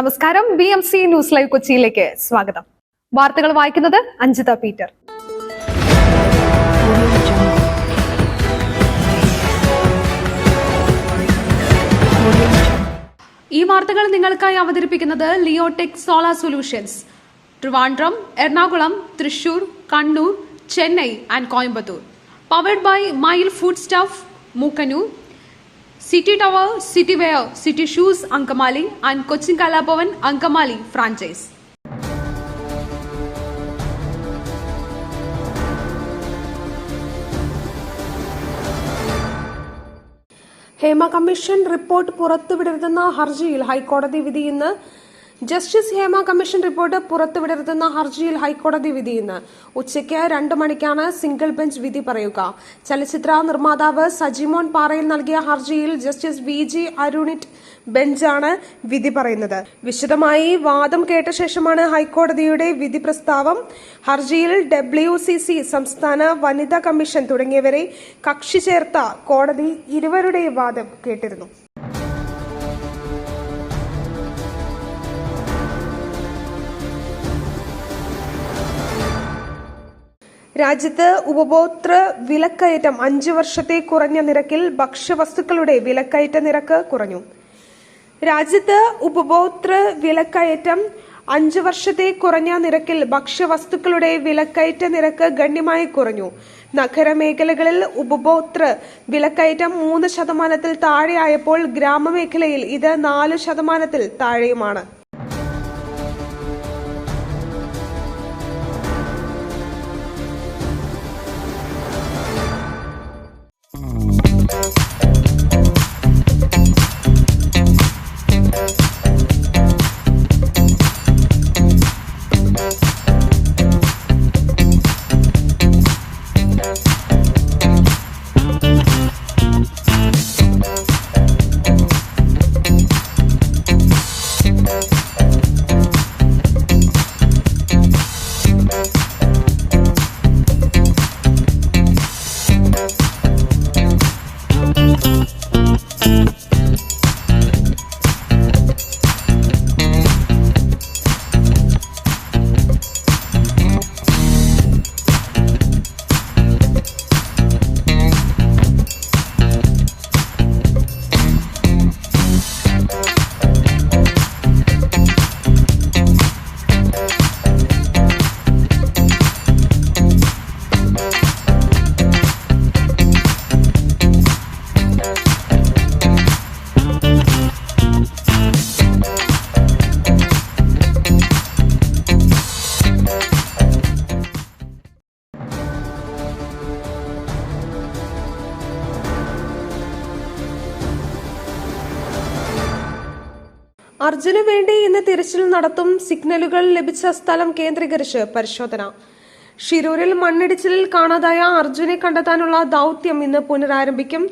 നമസ്കാരം. BMC news live കൊച്ചിയിലേക്ക് സ്വാഗതം. വാർത്തകൾ വായിക്കുന്നത് അഞ്ജിത പീറ്റർ. ഈ വാർത്തകൾ നിങ്ങൾക്കായി അവതരിപ്പിക്കുന്നത് Leotech solar solutions, Trivandrum, Ernakulam, Thrissur, Kannur, Chennai and Coimbatore. Powered by mile food stuff, Mookkannoor, City Tower, City Wear, City Shoes, Ankamali and Cochin Kalapavan, Ankamali franchise. Hema commission report പുറത്തുവിടരുതെന്ന ഹർജിയിൽ ഹൈക്കോടതി വിധി ഇന്ന്. ജസ്റ്റിസ് ഹേമ കമ്മീഷൻ റിപ്പോർട്ട് പുറത്തുവിടരുതെന്ന ഹർജിയിൽ ഹൈക്കോടതി വിധി ഇന്ന് ഉച്ചയ്ക്ക് 2 മണിക്കാണ് സിംഗിൾ ബെഞ്ച് വിധി പറയുക. ചലച്ചിത്ര നിർമ്മാതാവ് സജിമോൻ പാറയിൽ നൽകിയ ഹർജിയിൽ ജസ്റ്റിസ് VG അരുണിറ്റ് ബെഞ്ചാണ് വിധി പറയുന്നത്. വിശദമായി വാദം കേട്ട ശേഷമാണ് ഹൈക്കോടതിയുടെ വിധി പ്രസ്താവം. ഹർജിയിൽ WCC, സംസ്ഥാന വനിതാ കമ്മീഷൻ തുടങ്ങിയവരെ കക്ഷി ചേർത്ത കോടതി ഇരുവരുടെയും വാദം കേട്ടിരുന്നു. രാജ്യത്ത് ഉപഭോക്തൃ വിലക്കയറ്റം 5 വർഷത്തെ കുറഞ്ഞ നിരക്കിൽ ഭക്ഷ്യവസ്തുക്കളുടെ വിലക്കയറ്റ നിരക്ക് കുറഞ്ഞു. രാജ്യത്ത് ഉപഭോക്തൃ വിലക്കയറ്റം 5 വർഷത്തെ കുറഞ്ഞ നിരക്കിൽ ഭക്ഷ്യവസ്തുക്കളുടെ വിലക്കയറ്റ നിരക്ക് ഗണ്യമായി കുറഞ്ഞു. നഗരമേഖലകളിൽ ഉപഭോക്തൃ വിലക്കയറ്റം 3% താഴെയായപ്പോൾ ഗ്രാമമേഖലയിൽ ഇത് 4% താഴെയുമാണ്. അർജുന് വേണ്ടി ഇന്ന് തിരച്ചിൽ നടത്തും. സിഗ്നലുകൾ ലഭിച്ച സ്ഥലം കേന്ദ്രീകരിച്ച് പരിശോധന. ഷിരൂരിൽ മണ്ണിടിച്ചിലിൽ കാണാതായ അർജുനെ കണ്ടെത്താനുള്ള ദൌത്യം ഇന്ന് പുനരാരംഭിക്കും.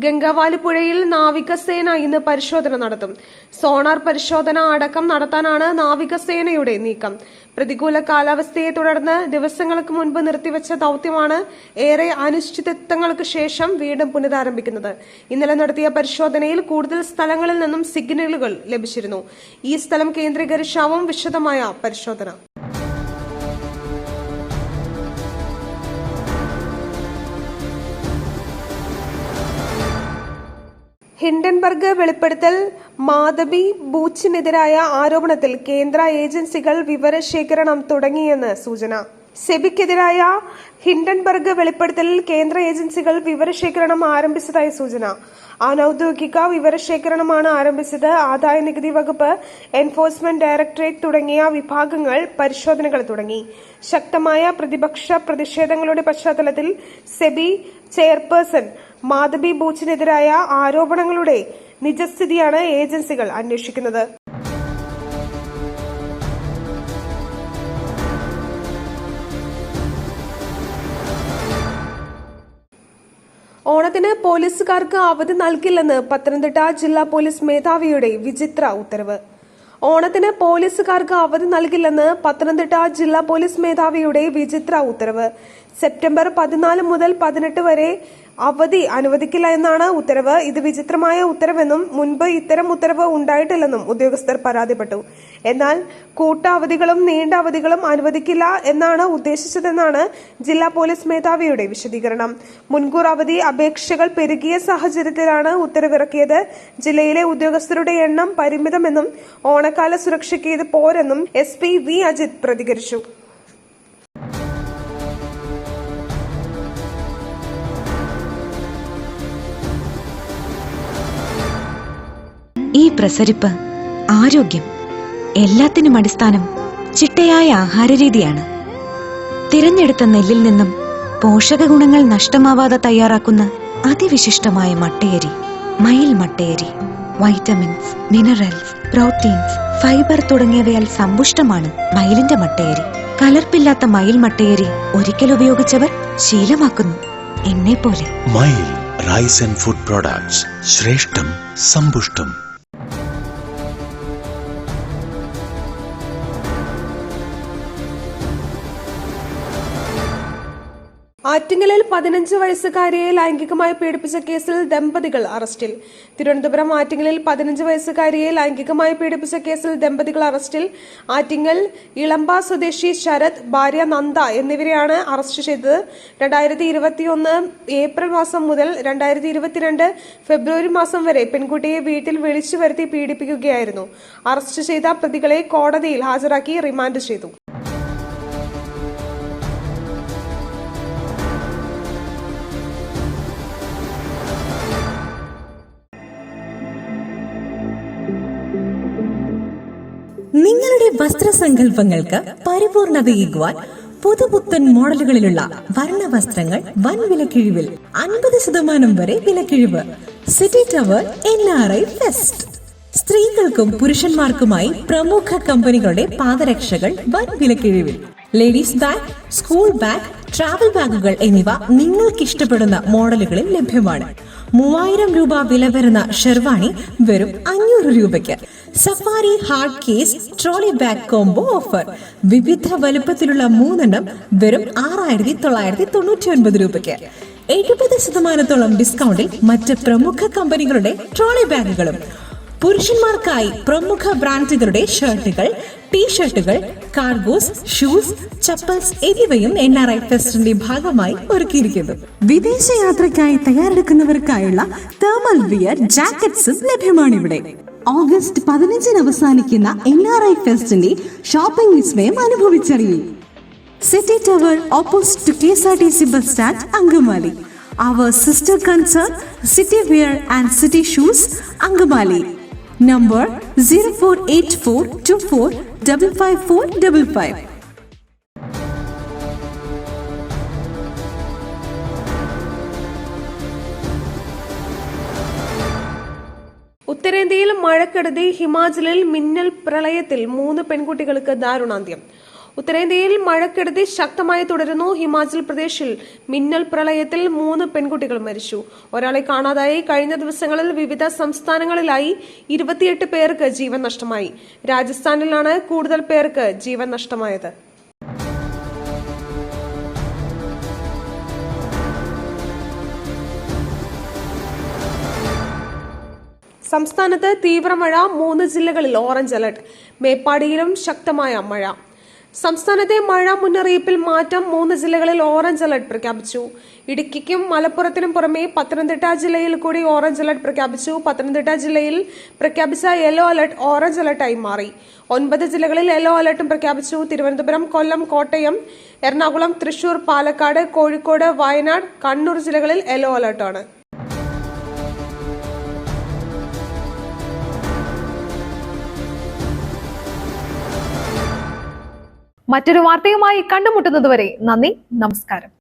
ഗംഗാവാലി പുഴയിൽ നാവികസേന ഇന്ന് പരിശോധന നടത്തും. സോണാർ പരിശോധന അടക്കം നടത്താനാണ് നാവികസേനയുടെ നീക്കം. പ്രതികൂല കാലാവസ്ഥയെ തുടർന്ന് ദിവസങ്ങൾക്ക് മുൻപ് നിർത്തിവെച്ച ദൌത്യമാണ് ഏറെ അനിശ്ചിതത്വങ്ങൾക്ക് ശേഷം വീണ്ടും പുനരാരംഭിക്കുന്നത്. ഇന്നലെ നടത്തിയ പരിശോധനയിൽ കൂടുതൽ സ്ഥലങ്ങളിൽ നിന്നും സിഗ്നലുകൾ ലഭിച്ചിരുന്നു. ഈ സ്ഥലം കേന്ദ്രീകരിച്ചാവും വിശദമായ പരിശോധന. ഹിൻഡൻബർഗ് വെളിപ്പെടുത്തൽ. മാധബി ബൂച്ചിനെതിരായ ആരോപണത്തിൽ കേന്ദ്ര ഏജൻസികൾ വിവരശേഖരണം തുടങ്ങിയെന്ന് സൂചന. സെബിക്കെതിരായ ഹിൻഡൻബർഗ് വെളിപ്പെടുത്തലിൽ കേന്ദ്ര ഏജൻസികൾ വിവരശേഖരണം ആരംഭിച്ചതായി സൂചന. അനൌദ്യോഗിക വിവരശേഖരണമാണ് ആരംഭിച്ചത്. ആദായ നികുതി വകുപ്പ്, എൻഫോഴ്സ്മെന്റ് ഡയറക്ടറേറ്റ് തുടങ്ങിയ വിഭാഗങ്ങൾ പരിശോധനകൾ തുടങ്ങി. ശക്തമായ പ്രതിപക്ഷ പ്രതിഷേധങ്ങളുടെ പശ്ചാത്തലത്തിൽ സെബി ചെയർപേഴ്സൺ മാധബി ബൂച്ചിനെതിരായ ആരോപണങ്ങളുടെ നിജസ്ഥിതിയാണ് ഏജൻസികൾ അന്വേഷിക്കുന്നത്. ഓണത്തിന് പോലീസുകാർക്ക് അവധി നൽകില്ലെന്ന് പത്തനംതിട്ട ജില്ലാ പോലീസ് മേധാവിയുടെ വിചിത്ര ഉത്തരവ്. ഓണത്തിന് പോലീസുകാർക്ക് അവധി നൽകില്ലെന്ന് പത്തനംതിട്ട ജില്ലാ പോലീസ് മേധാവിയുടെ വിചിത്ര ഉത്തരവ്. സെപ്റ്റംബർ 14 മുതൽ 18 വരെ അവധി അനുവദിക്കില്ല എന്നാണ് ഉത്തരവ്. ഇത് വിചിത്രമായ ഉത്തരവെന്നും മുൻപ് ഇത്തരം ഉത്തരവ് ഉണ്ടായിട്ടില്ലെന്നും ഉദ്യോഗസ്ഥർ പരാതിപ്പെട്ടു. എന്നാൽ കൂട്ട അവധികളും നീണ്ട അവധികളും അനുവദിക്കില്ല എന്നാണ് ഉദ്ദേശിച്ചതെന്നാണ് ജില്ലാ പോലീസ് മേധാവിയുടെ വിശദീകരണം. മുൻകൂർ അവധി അപേക്ഷകൾ പെരുകിയ സാഹചര്യത്തിലാണ് ഉത്തരവിറക്കിയത്. ജില്ലയിലെ ഉദ്യോഗസ്ഥരുടെ എണ്ണം പരിമിതമെന്നും ഓണക്കാല സുരക്ഷയ്ക്ക് ഇത് പോരെന്നും SP V അജിത് പ്രതികരിച്ചു. ഈ പ്രസരിപ്പ്, ആരോഗ്യം, എല്ലാത്തിനും അടിസ്ഥാനം ചിട്ടയായ ആഹാരരീതിയാണ്. തിരഞ്ഞെടുത്ത നെല്ലിൽ നിന്നും പോഷക ഗുണങ്ങൾ നഷ്ടമാവാതെ തയ്യാറാക്കുന്ന അതിവിശിഷ്ടമായ മട്ടയരി, മയിൽ മട്ടയരി. വൈറ്റമിൻസ്, മിനറൽസ്, പ്രോട്ടീൻസ്, ഫൈബർ തുടങ്ങിയവയാൽ സമ്പുഷ്ടമാണ് മയിലിന്റെ മട്ടയരി. കലർപ്പില്ലാത്ത മയിൽ മട്ടയരി ഒരിക്കൽ ഉപയോഗിച്ചവർ ശീലമാക്കുന്നു, എന്നെ പോലെ. മയിൽ റൈസ് ആൻഡ് ഫുഡ് പ്രോഡക്ട്സ്, ശ്രേഷ്ഠം, സമ്പുഷ്ടം. ആറ്റിങ്ങലിൽ 15 വയസ്സുകാരിയെ ലൈംഗികമായി പീഡിപ്പിച്ച കേസിൽ ദമ്പതികൾ അറസ്റ്റിൽ. തിരുവനന്തപുരം ആറ്റിങ്ങലിൽ 15 വയസ്സുകാരിയെ ലൈംഗികമായി പീഡിപ്പിച്ച കേസിൽ ദമ്പതികൾ അറസ്റ്റിൽ. ആറ്റിങ്ങൽ ഇളമ്പ സ്വദേശി ശരത്, ഭാര്യ നന്ദ എന്നിവരെയാണ് അറസ്റ്റ് ചെയ്തത്. 2021 ഏപ്രിൽ മാസം മുതൽ 2022 ഫെബ്രുവരി മാസം വരെ പെൺകുട്ടിയെ വീട്ടിൽ വിളിച്ചു വരുത്തി പീഡിപ്പിക്കുകയായിരുന്നു. അറസ്റ്റ് ചെയ്ത പ്രതികളെ കോടതിയിൽ ഹാജരാക്കി റിമാൻഡ് ചെയ്തു. നിങ്ങളുടെ വസ്ത്രസങ്കല്പങ്ങൾക്ക് പരിപൂർണതയേകുവാൻ പുതുപുത്തൻ മോഡലുകളിലുള്ള വർണ്ണ വസ്ത്രങ്ങൾ വൻ വിലക്കിഴിവിൽ 50% വരെ വിലക്കിഴിവ്. City tower NRI fest. സ്ത്രീകൾക്കും പുരുഷന്മാർക്കുമായി പ്രമുഖ കമ്പനികളുടെ പാദരക്ഷകൾ വൻ വിലക്കിഴിവിൽ. Ladies bag, school bag, travel ബാഗുകൾ എന്നിവ നിങ്ങൾക്ക് ഇഷ്ടപ്പെടുന്ന മോഡലുകളിൽ ലഭ്യമാണ്. 3000 രൂപ വില വരുന്ന ഷെർവാണി വെറും 500 രൂപയ്ക്ക്. Safari hard case trolley bag combo offer. വിവിധ വലുപ്പത്തിലുള്ള 3 എണ്ണം വെറും 6999 രൂപയ്ക്ക്. 70% ഡിസ്കൗണ്ടിൽ മറ്റ് പ്രമുഖ കമ്പനികളുടെ ട്രോളി ബാഗുകളും. പുരുഷന്മാർക്കായി പ്രമുഖ ബ്രാൻഡുകളുടെ ഷർട്ടുകൾ, ടീഷർട്ടുകൾ, കാർഗോസ്, ഷൂസ്, ചപ്പൽസ് എന്നിവയും NRI ഫെസ്റ്റിന്റെ ഭാഗമായി ഒരുക്കിയിരിക്കുന്നു. വിദേശയാത്രയ്ക്കായി തയ്യാറെടുക്കുന്നവർക്കായുള്ള തേർമൽ വിയർ ജാക്കറ്റ്സും ലഭ്യമാണിവിടെ. ഓഗസ്റ്റ് 15 അവസാനിക്കുന്ന NRI ഫെസ്റ്റിന്റെ ഷോപ്പിംഗ് വിസ്മയം അനുഭവിച്ചറിയും. City tower opposite to KSRTC bus stand, Angamaly. Our sister concern, City Wear and City Shoes, Angamali. Number 048424555555. ഉത്തരേന്ത്യയിൽ മഴക്കെടുതി, ഹിമാചലിൽ മിന്നൽ പ്രളയത്തിൽ 3 പെൺകുട്ടികൾക്ക് ദാരുണാന്ത്യം. ഉത്തരേന്ത്യയിൽ മഴക്കെടുതി ശക്തമായി തുടരുന്നു. ഹിമാചൽ പ്രദേശിൽ മിന്നൽ പ്രളയത്തിൽ 3 പെൺകുട്ടികൾ മരിച്ചു. ഒരാളെ കാണാതായി. കഴിഞ്ഞ ദിവസങ്ങളിൽ വിവിധ സംസ്ഥാനങ്ങളിലായി 28 പേർക്ക് ജീവൻ നഷ്ടമായി. രാജസ്ഥാനിലാണ് കൂടുതൽ പേർക്ക് ജീവൻ നഷ്ടമായത്. സംസ്ഥാനത്ത് തീവ്രമഴ, 3 ജില്ലകളിൽ ഓറഞ്ച് അലർട്ട്. മേപ്പാടിയിലും ശക്തമായ മഴ. സംസ്ഥാനത്തെ മഴ മുന്നറിയിപ്പിൽ മാറ്റം. 3 ജില്ലകളിൽ ഓറഞ്ച് അലർട്ട് പ്രഖ്യാപിച്ചു. ഇടുക്കിക്കും മലപ്പുറത്തിനും പുറമെ പത്തനംതിട്ട ജില്ലയിൽ കൂടി ഓറഞ്ച് അലർട്ട് പ്രഖ്യാപിച്ചു. പത്തനംതിട്ട ജില്ലയിൽ പ്രഖ്യാപിച്ച യെല്ലോ അലർട്ട് ഓറഞ്ച് അലർട്ടായി മാറി. 9 ജില്ലകളിൽ യെല്ലോ അലർട്ടും പ്രഖ്യാപിച്ചു. തിരുവനന്തപുരം, കൊല്ലം, കോട്ടയം, എറണാകുളം, തൃശൂർ, പാലക്കാട്, കോഴിക്കോട്, വയനാട്, കണ്ണൂർ ജില്ലകളിൽ യെല്ലോ അലർട്ടാണ്. മറ്റൊരു വാർത്തയുമായി കണ്ടുമുട്ടുന്നതുവരെ നന്ദി, നമസ്കാരം.